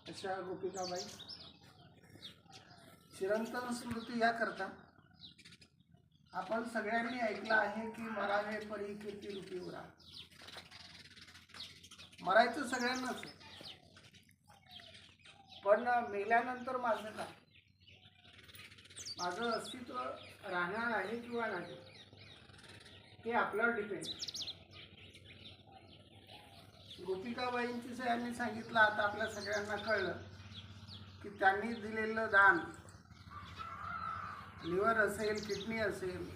अशा गोपिकाबाई चिरंतन स्मृती याकरता आपण सगळ्यांनी ऐकलं आहे की मरावे परी कीर्ती रूपी उरा. मरायचं सगळ्यांनाच आहे, पण मेल्यानंतर माझं काय, माझं अस्तित्व राहणार आहे किंवा नाही हे आपल्यावर डिपेंड. गोपिकाबाईंची सगळ्यांनी सांगितलं, आता आपल्या सगळ्यांना कळलं की त्यांनी दिलेलं दान, लिव्हर असेल, किडनी असेल,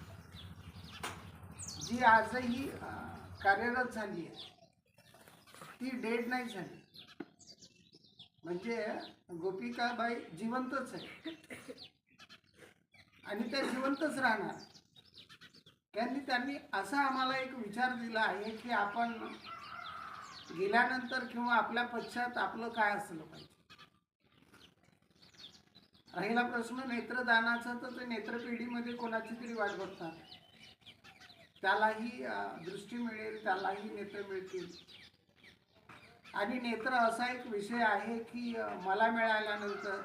जी आजही कार्यरत झाली आहे ती डेड नाही झाली. म्हणजे गोपिकाबाई जिवंतच आहे आणि त्या जिवंतच राहणार. त्यांनी असा आम्हाला एक विचार दिला आहे की आपण गेल्यानंतर किंवा आपल्या पश्चात आपलं काय असलं पाहिजे. राहिला प्रश्न नेत्रदानाचा, तर ते नेत्रपेढीमध्ये कोणाची तरी वाट बघतात, त्यालाही दृष्टी मिळेल, त्यालाही नेत्र मिळतील. आणि नेत्र असा एक विषय आहे की मला मिळाल्यानंतर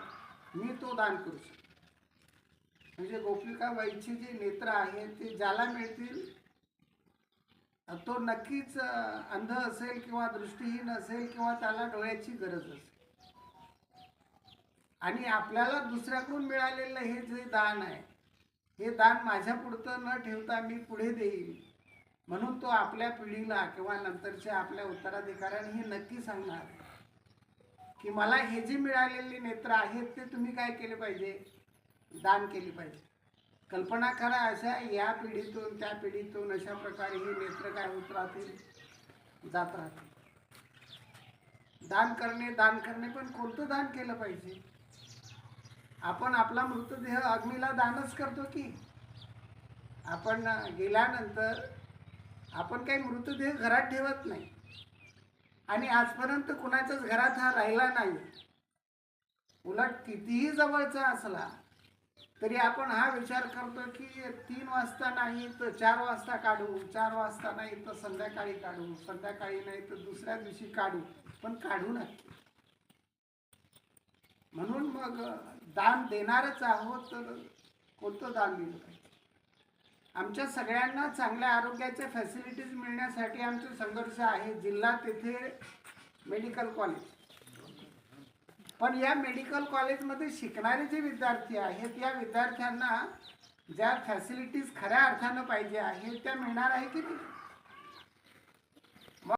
मी तो दान करू शकतो. म्हणजे गोपिकाबाईचे जे नेत्र आहेत ते ज्याला मिळतील तो नक्कीच अंध असेल किंवा दृष्टीहीन असेल किंवा त्याला डोळ्याची गरज असेल. आणि आपल्याला दुसऱ्याकडून मिळालेलं हे जे दान आहे, हे दान माझ्या पुरतं न ठेवता मी पुढे देईल, म्हणून तो आपल्या पिढीला किंवा नंतरच्या आपल्या उत्तराधिकाऱ्यांना हे नक्की सांगणार की मला हे जे मिळालेले नेत्र आहेत ते तुम्ही काय केले पाहिजे, दान केली पाहिजे. कल्पना करा, अशा या पिढीतून त्या पिढीतून अशा प्रकारे हे नेत्र काय होत राहतील, जात राहतील. दान करणे, पण कोणतं दान केलं पाहिजे. आपण आपला मृतदेह अग्नीला दानच करतो की. आपण गेल्यानंतर आपण काही मृतदेह घरात ठेवत नाही आणि आजपर्यंत कुणाच्याच घरात हा राहिला नाही. उलट कितीही जवळचा असला तरी आपण हा विचार करतो की 3 वाजता नाही तर 4 वाजता काढू, 4 वाजता नाही तर संध्याकाळी काढू, संध्याकाळी नाही तर दुसऱ्या दिवशी काढू, पण काढू नक्की. म्हणून मग दान देणारच आहोत तर कोणतं दान दिलं पाहिजे. आमच्या सगळ्यांना चांगल्या आरोग्याच्या फॅसिलिटीज मिळण्यासाठी आमचे संघर्ष आहे. जिल्हा तेथे मेडिकल कॉलेज, पण या मेडिकल कॉलेजमध्ये शिकणारे जे विद्यार्थी आहेत या विद्यार्थ्यांना ज्या फॅसिलिटीज खऱ्या अर्थानं पाहिजे आहेत त्या मिळणार आहे की नाही.